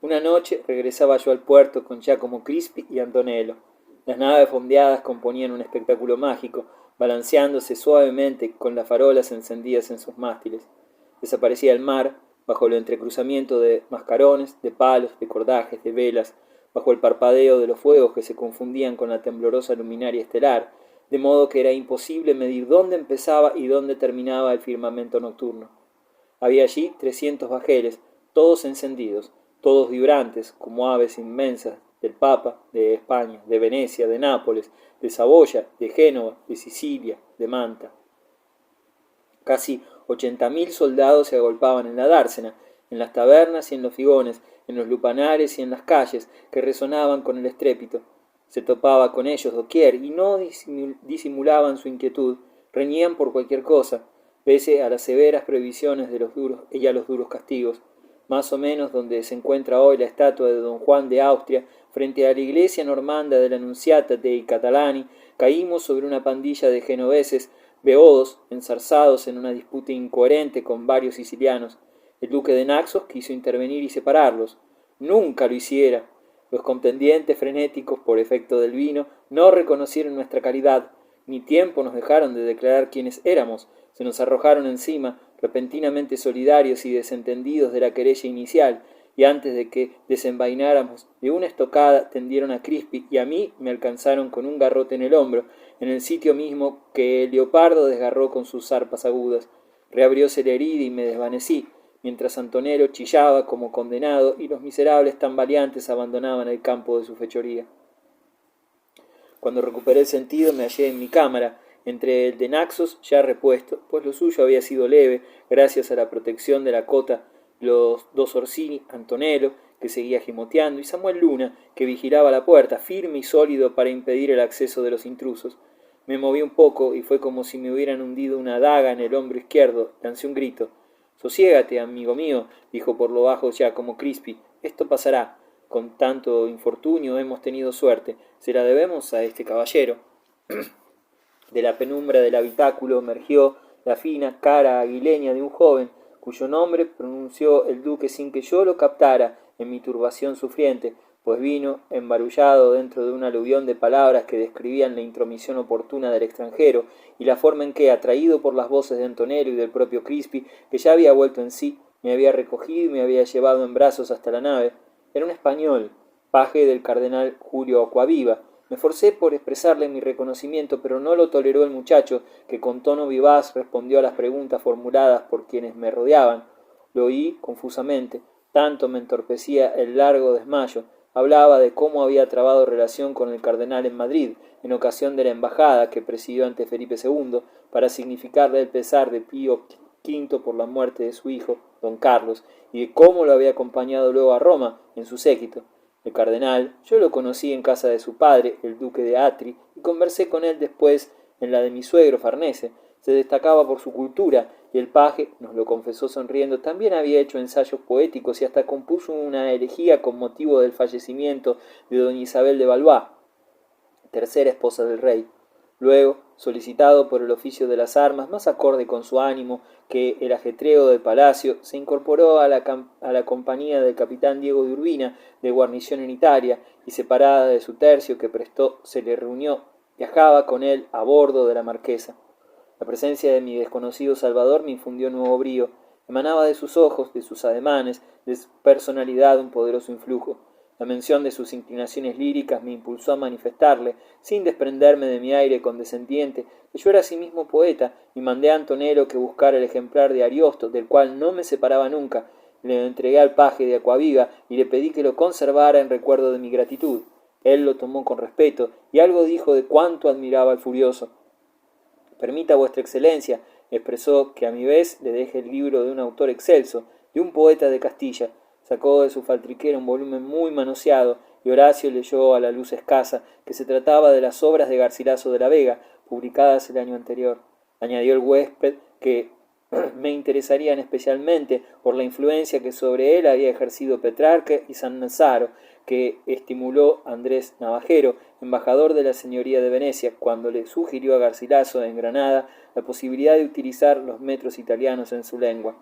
Una noche regresaba yo al puerto con Giacomo Crispi y Antonello. Las naves fondeadas componían un espectáculo mágico, balanceándose suavemente con las farolas encendidas en sus mástiles. Desaparecía el mar, bajo el entrecruzamiento de mascarones, de palos, de cordajes, de velas, bajo el parpadeo de los fuegos que se confundían con la temblorosa luminaria estelar, de modo que era imposible medir dónde empezaba y dónde terminaba el firmamento nocturno. Había allí 300 bajeles, todos encendidos, todos vibrantes, como aves inmensas, del Papa, de España, de Venecia, de Nápoles, de Saboya, de Génova, de Sicilia, de Manta. Casi 80.000 soldados se agolpaban en la dársena, en las tabernas y en los figones, en los lupanares y en las calles, que resonaban con el estrépito. Se topaba con ellos doquier y no disimulaban su inquietud, reñían por cualquier cosa, pese a las severas prohibiciones de los duros y a los duros castigos. Más o menos donde se encuentra hoy la estatua de don Juan de Austria, frente a la iglesia normanda de la Nunziata dei Catalani, caímos sobre una pandilla de genoveses beodos, enzarzados en una disputa incoherente con varios sicilianos. El duque de Naxos quiso intervenir y separarlos. Nunca lo hiciera. Los contendientes frenéticos, por efecto del vino, no reconocieron nuestra caridad, ni tiempo nos dejaron de declarar quiénes éramos. Se nos arrojaron encima, repentinamente solidarios y desentendidos de la querella inicial, y antes de que desenvaináramos de una estocada tendieron a Crispi y a mí me alcanzaron con un garrote en el hombro, en el sitio mismo que el leopardo desgarró con sus zarpas agudas. Reabrióse la herida y me desvanecí, mientras Antonello chillaba como condenado y los miserables tambaleantes abandonaban el campo de su fechoría. Cuando recuperé el sentido me hallé en mi cámara, entre el de Naxos ya repuesto, pues lo suyo había sido leve, gracias a la protección de la cota, los dos Orsini, Antonello, que seguía gimoteando, y Samuel Luna, que vigilaba la puerta, firme y sólido para impedir el acceso de los intrusos. Me moví un poco y fue como si me hubieran hundido una daga en el hombro izquierdo. Lancé un grito. «Sosiégate, amigo mío», dijo por lo bajo Giacomo Crispi. «Esto pasará. Con tanto infortunio hemos tenido suerte. Se la debemos a este caballero». De la penumbra del habitáculo emergió la fina cara aguileña de un joven, cuyo nombre pronunció el duque sin que yo lo captara en mi turbación sufriente, pues vino embarullado dentro de un aluvión de palabras que describían la intromisión oportuna del extranjero y la forma en que, atraído por las voces de Antonello y del propio Crispi, que ya había vuelto en sí, me había recogido y me había llevado en brazos hasta la nave. Era un español, paje del cardenal Julio Acquaviva. Me forcé por expresarle mi reconocimiento, pero no lo toleró el muchacho, que con tono vivaz respondió a las preguntas formuladas por quienes me rodeaban. Lo oí confusamente, tanto me entorpecía el largo desmayo. Hablaba de cómo había trabado relación con el cardenal en Madrid, en ocasión de la embajada que presidió ante Felipe II, para significarle el pesar de Pío V por la muerte de su hijo, don Carlos, y de cómo lo había acompañado luego a Roma en su séquito. El cardenal, yo lo conocí en casa de su padre, el duque de Atri, y conversé con él después en la de mi suegro Farnese. Se destacaba por su cultura, y el paje, nos lo confesó sonriendo, también había hecho ensayos poéticos y hasta compuso una elegía con motivo del fallecimiento de doña Isabel de Valois, tercera esposa del rey. Luego, solicitado por el oficio de las armas, más acorde con su ánimo que el ajetreo del palacio, se incorporó a la compañía del capitán Diego de Urbina, de guarnición en Italia, y separada de su tercio que prestó, se le reunió. Viajaba con él a bordo de la Marquesa. La presencia de mi desconocido Salvador me infundió nuevo brío. Emanaba de sus ojos, de sus ademanes, de su personalidad un poderoso influjo. La mención de sus inclinaciones líricas me impulsó a manifestarle, sin desprenderme de mi aire condescendiente, que yo era asimismo poeta, y mandé a Antonello que buscara el ejemplar de Ariosto, del cual no me separaba nunca. Le lo entregué al paje de Acquaviva y le pedí que lo conservara en recuerdo de mi gratitud. Él lo tomó con respeto y algo dijo de cuánto admiraba al furioso. «Permita vuestra excelencia», expresó, «que a mi vez le deje el libro de un autor excelso, de un poeta de Castilla». Sacó de su faltriquera un volumen muy manoseado, y Horacio leyó a la luz escasa que se trataba de las obras de Garcilaso de la Vega, publicadas el año anterior. Añadió el huésped que me interesarían especialmente por la influencia que sobre él había ejercido Petrarca y San Nazaro, que estimuló Andrés Navajero, embajador de la señoría de Venecia, cuando le sugirió a Garcilaso en Granada la posibilidad de utilizar los metros italianos en su lengua.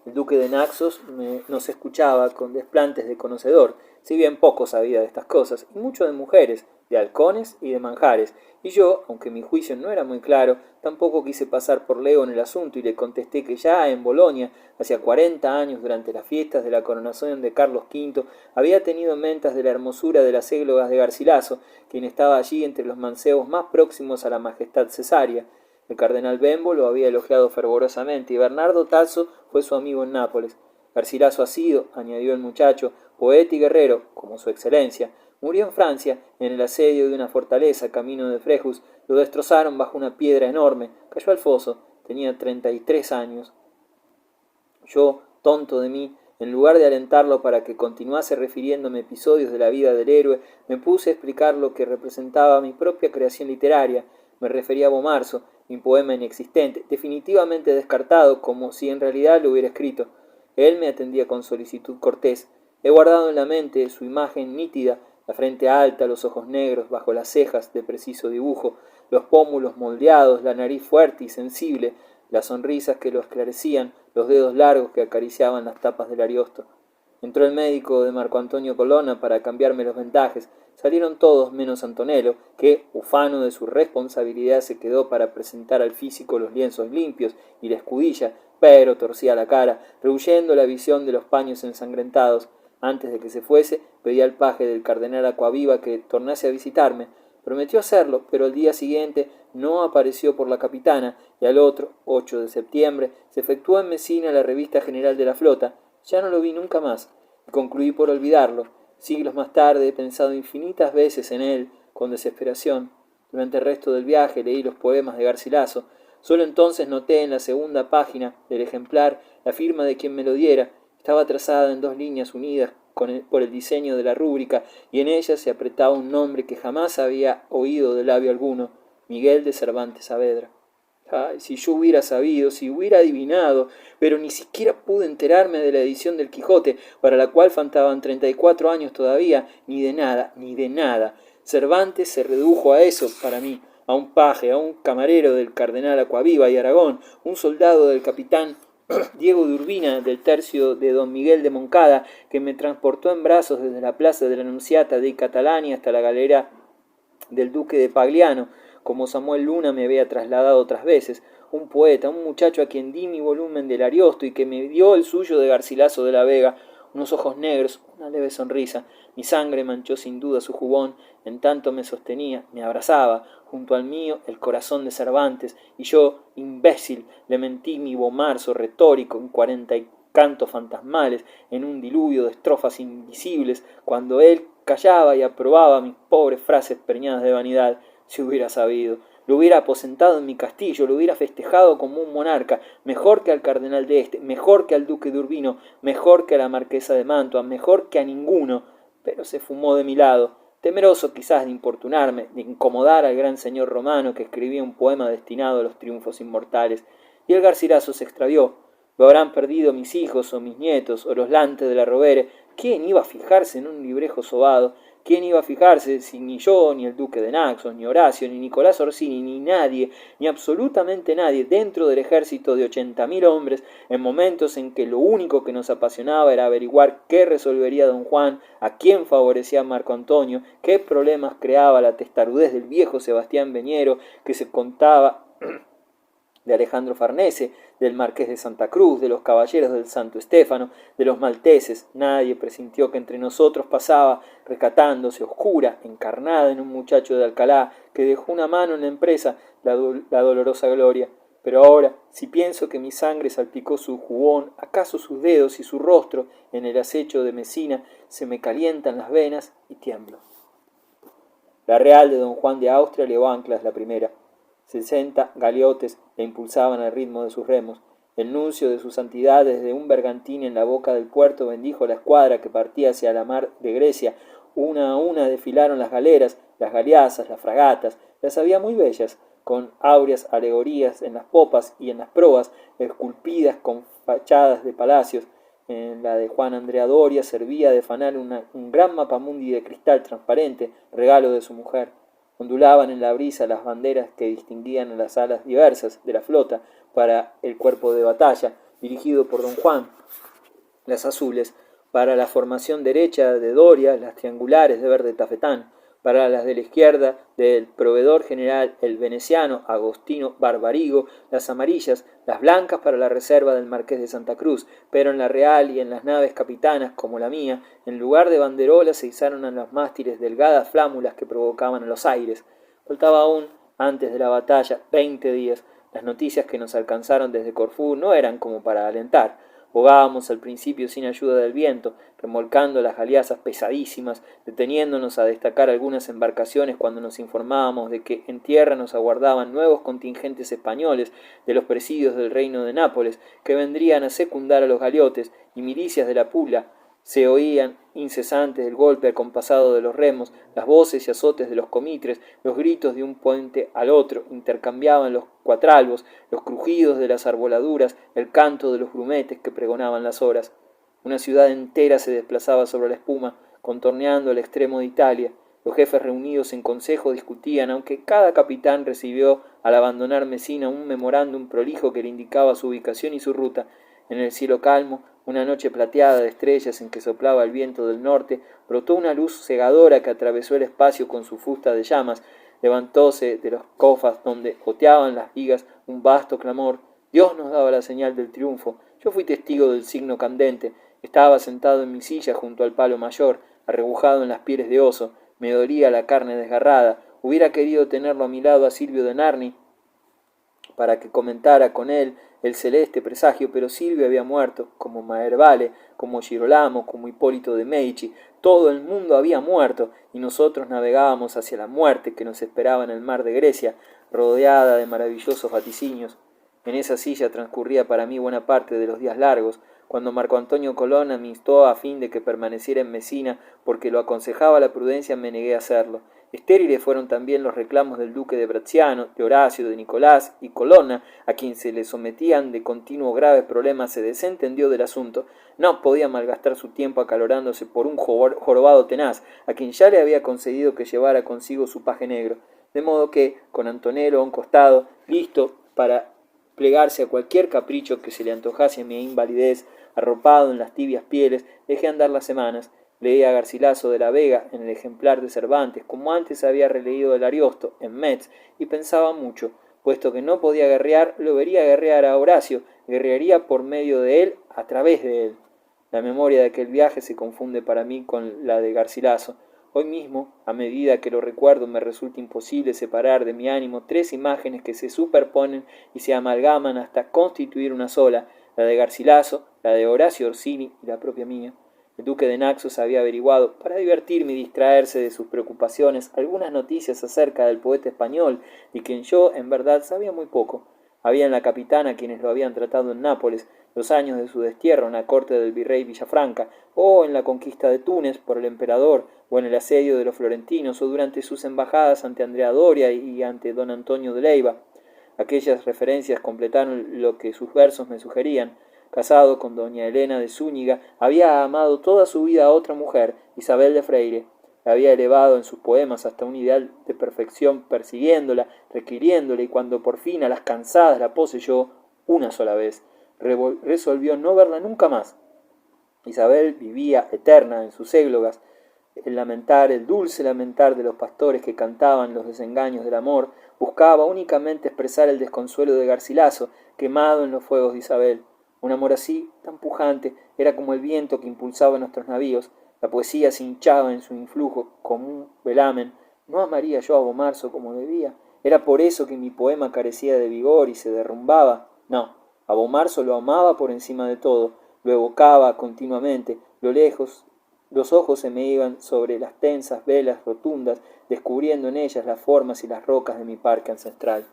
El duque de Naxos nos escuchaba con desplantes de conocedor, si bien poco sabía de estas cosas, y mucho de mujeres, de halcones y de manjares, y yo, aunque mi juicio no era muy claro, tampoco quise pasar por lego en el asunto y le contesté que ya en Bolonia, hacia 40 años durante las fiestas de la coronación de Carlos V, había tenido mentas de la hermosura de las églogas de Garcilaso, quien estaba allí entre los mancebos más próximos a la majestad cesaria. El cardenal Bembo lo había elogiado fervorosamente y Bernardo Tasso fue su amigo en Nápoles. Garcilaso ha sido, añadió el muchacho, poeta y guerrero, como su excelencia. Murió en Francia, en el asedio de una fortaleza camino de Frejus. Lo destrozaron bajo una piedra enorme. Cayó al foso. Tenía 33 años. Yo, tonto de mí, en lugar de alentarlo para que continuase refiriéndome episodios de la vida del héroe, me puse a explicar lo que representaba mi propia creación literaria. Me refería a Bomarzo, mi poema inexistente, definitivamente descartado, como si en realidad lo hubiera escrito. Él me atendía con solicitud cortés. He guardado en la mente su imagen nítida, la frente alta, los ojos negros bajo las cejas de preciso dibujo, los pómulos moldeados, la nariz fuerte y sensible, las sonrisas que lo esclarecían, los dedos largos que acariciaban las tapas del Ariosto. Entró el médico de Marco Antonio Colonna para cambiarme los vendajes. Salieron todos menos Antonello, que, ufano de su responsabilidad, se quedó para presentar al físico los lienzos limpios y la escudilla, pero torcía la cara, rehuyendo la visión de los paños ensangrentados. Antes de que se fuese, pedí al paje del cardenal Acquaviva que tornase a visitarme. Prometió hacerlo, pero el día siguiente no apareció por la capitana, y al otro, 8 de septiembre, se efectuó en Mesina la revista general de la flota. Ya no lo vi nunca más, y concluí por olvidarlo. Siglos más tarde he pensado infinitas veces en él, con desesperación. Durante el resto del viaje leí los poemas de Garcilaso. Solo entonces noté en la segunda página del ejemplar la firma de quien me lo diera. Estaba trazada en 2 líneas unidas por el diseño de la rúbrica, y en ella se apretaba un nombre que jamás había oído de labio alguno: Miguel de Cervantes Saavedra. Ay, si yo hubiera sabido, si hubiera adivinado, pero ni siquiera pude enterarme de la edición del Quijote, para la cual faltaban 34 años todavía, ni de nada. Cervantes se redujo a eso para mí, a un paje, a un camarero del cardenal Acquaviva y Aragón, un soldado del capitán Diego de Urbina, del tercio de don Miguel de Moncada, que me transportó en brazos desde la plaza de la Nunziata de Catalani hasta la galera del duque de Pagliano, como Samuel Luna me había trasladado otras veces, un poeta, un muchacho a quien di mi volumen del Ariosto y que me dio el suyo de Garcilaso de la Vega, unos ojos negros, una leve sonrisa. Mi sangre manchó sin duda su jubón, en tanto me sostenía, me abrazaba, junto al mío el corazón de Cervantes, y yo, imbécil, le mentí mi bomarzo retórico en 40 cantos fantasmales, en un diluvio de estrofas invisibles, cuando él callaba y aprobaba mis pobres frases preñadas de vanidad. Si hubiera sabido, lo hubiera aposentado en mi castillo, lo hubiera festejado como un monarca, mejor que al cardenal de este, mejor que al duque de Urbino, mejor que a la marquesa de Mantua, mejor que a ninguno, pero se fumó de mi lado, temeroso quizás de importunarme, de incomodar al gran señor romano que escribía un poema destinado a los triunfos inmortales, y el Garcilaso se extravió. Lo habrán perdido mis hijos o mis nietos o los lantes de la Rovere. ¿Quién iba a fijarse en un librejo sobado? ¿Quién iba a fijarse si ni yo, ni el duque de Naxos, ni Horacio, ni Nicolás Orsini, ni nadie, ni absolutamente nadie, dentro del ejército de 80.000 hombres, en momentos en que lo único que nos apasionaba era averiguar qué resolvería don Juan, a quién favorecía Marco Antonio, qué problemas creaba la testarudez del viejo Sebastián Beñero, que se contaba de Alejandro Farnese, del Marqués de Santa Cruz, de los caballeros del Santo Estéfano, de los malteses? Nadie presintió que entre nosotros pasaba, rescatándose, oscura, encarnada en un muchacho de Alcalá, que dejó una mano en la empresa, la dolorosa gloria. Pero ahora, si pienso que mi sangre salpicó su jubón, acaso sus dedos y su rostro, en el acecho de Mesina, se me calientan las venas y tiemblo. La Real de don Juan de Austria levó anclas la primera. 60 galeotes la impulsaban al ritmo de sus remos. El nuncio de su santidad desde un bergantín en la boca del puerto bendijo la escuadra que partía hacia la mar de Grecia. Una a una desfilaron las galeras, las galeazas, las fragatas. Las había muy bellas, con áureas alegorías en las popas y en las proas, esculpidas con fachadas de palacios. En la de Juan Andrea Doria servía de fanal un gran mapamundi de cristal transparente, regalo de su mujer. Ondulaban en la brisa las banderas que distinguían las alas diversas de la flota para el cuerpo de batalla, dirigido por don Juan. Las azules, para la formación derecha de Doria, las triangulares de verde tafetán, para las de la izquierda del proveedor general el veneciano Agostino Barbarigo, las amarillas, las blancas para la reserva del Marqués de Santa Cruz, pero en la Real y en las naves capitanas, como la mía, en lugar de banderolas se izaron a los mástiles delgadas flámulas que provocaban a los aires. Faltaba aún, antes de la batalla, 20 días. Las noticias que nos alcanzaron desde Corfú no eran como para alentar. Bogábamos al principio sin ayuda del viento, remolcando las galeazas pesadísimas, deteniéndonos a destacar algunas embarcaciones cuando nos informábamos de que en tierra nos aguardaban nuevos contingentes españoles de los presidios del reino de Nápoles, que vendrían a secundar a los galeotes, y milicias de la Pula. Se oían incesantes el golpe acompasado de los remos, las voces y azotes de los comitres, los gritos de un puente al otro, intercambiaban los cuatralbos, los crujidos de las arboladuras, el canto de los grumetes que pregonaban las horas. Una ciudad entera se desplazaba sobre la espuma, contorneando el extremo de Italia. Los jefes reunidos en consejo discutían, aunque cada capitán recibió al abandonar Mesina un memorándum prolijo que le indicaba su ubicación y su ruta. En el cielo calmo, una noche plateada de estrellas en que soplaba el viento del norte, brotó una luz cegadora que atravesó el espacio con su fusta de llamas. Levantóse de los cofas donde goteaban las vigas un vasto clamor. Dios nos daba la señal del triunfo. Yo fui testigo del signo candente. Estaba sentado en mi silla junto al palo mayor, arrebujado en las pieles de oso. Me dolía la carne desgarrada. Hubiera querido tenerlo a mi lado a Silvio de Narni para que comentara con él el celeste presagio, pero Silvio había muerto, como Maervale, como Girolamo, como Hipólito de Medici. Todo el mundo había muerto, y nosotros navegábamos hacia la muerte que nos esperaba en el mar de Grecia, rodeada de maravillosos vaticinios. En esa silla transcurría para mí buena parte de los días largos, cuando Marco Antonio Colonna me instó a fin de que permaneciera en Mesina, porque lo aconsejaba la prudencia, me negué a hacerlo. Estériles fueron también los reclamos del duque de Bracciano, de Horacio, de Nicolás y Colonna, a quien se le sometían de continuo graves problemas. Se desentendió del asunto. No podía malgastar su tiempo acalorándose por un jorobado tenaz, a quien ya le había concedido que llevara consigo su paje negro. De modo que, con Antonello a un costado, listo para plegarse a cualquier capricho que se le antojase a mi invalidez, arropado en las tibias pieles, dejé andar las semanas. Leía a Garcilaso de la Vega en el ejemplar de Cervantes, como antes había releído el Ariosto en Metz, y pensaba mucho. Puesto que no podía guerrear, lo vería guerrear a Horacio, guerrearía por medio de él, a través de él. La memoria de aquel viaje se confunde para mí con la de Garcilaso. Hoy mismo, a medida que lo recuerdo, me resulta imposible separar de mi ánimo tres imágenes que se superponen y se amalgaman hasta constituir una sola, la de Garcilaso, la de Horacio Orsini y la propia mía. El duque de Naxos había averiguado, para divertirme y distraerse de sus preocupaciones, algunas noticias acerca del poeta español, de quien yo, en verdad, sabía muy poco. Había en la capitana quienes lo habían tratado en Nápoles, los años de su destierro en la corte del virrey Villafranca, o en la conquista de Túnez por el emperador, o en el asedio de los florentinos, o durante sus embajadas ante Andrea Doria y ante don Antonio de Leiva. Aquellas referencias completaron lo que sus versos me sugerían. Casado con doña Elena de Zúñiga, había amado toda su vida a otra mujer, Isabel de Freire. La había elevado en sus poemas hasta un ideal de perfección, persiguiéndola, requiriéndola, y cuando por fin a las cansadas la poseyó una sola vez, resolvió no verla nunca más. Isabel vivía eterna en sus églogas, el dulce lamentar de los pastores que cantaban los desengaños del amor, buscaba únicamente expresar el desconsuelo de Garcilaso, quemado en los fuegos de Isabel. Un amor así, tan pujante, era como el viento que impulsaba nuestros navíos. La poesía se hinchaba en su influjo como un velamen. ¿No amaría yo a Bomarzo como debía? ¿Era por eso que mi poema carecía de vigor y se derrumbaba? No, a Bomarzo lo amaba por encima de todo, lo evocaba continuamente. Lo lejos, los ojos se me iban sobre las tensas velas rotundas, descubriendo en ellas las formas y las rocas de mi parque ancestral.